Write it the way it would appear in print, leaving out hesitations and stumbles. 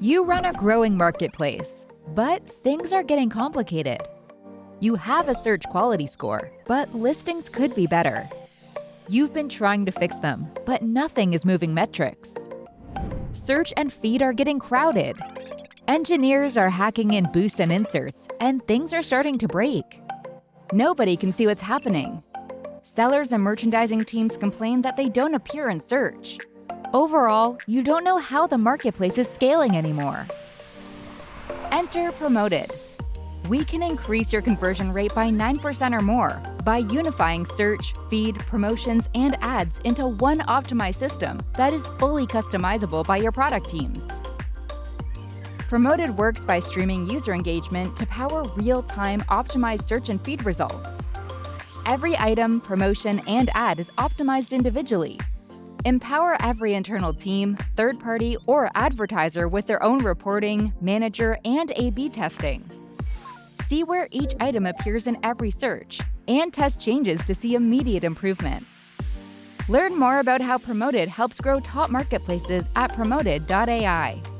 You run a growing marketplace, but things are getting complicated. You have a search quality score, but listings could be better. You've been trying to fix them, but nothing is moving metrics. Search and feed are getting crowded. Engineers are hacking in boosts and inserts, and things are starting to break. Nobody can see what's happening. Sellers and merchandising teams complain that they don't appear in search. Overall, you don't know how the marketplace is scaling anymore. Enter Promoted. We can increase your conversion rate by 9% or more by unifying search, feed, promotions, and ads into one optimized system that is fully customizable by your product teams. Promoted works by streaming user engagement to power real-time optimized search and feed results. Every item, promotion, and ad is optimized individually. Empower every internal team, third-party, or advertiser with their own reporting, manager, and A/B testing. See where each item appears in every search, and test changes to see immediate improvements. Learn more about how Promoted helps grow top marketplaces at PromotedAi.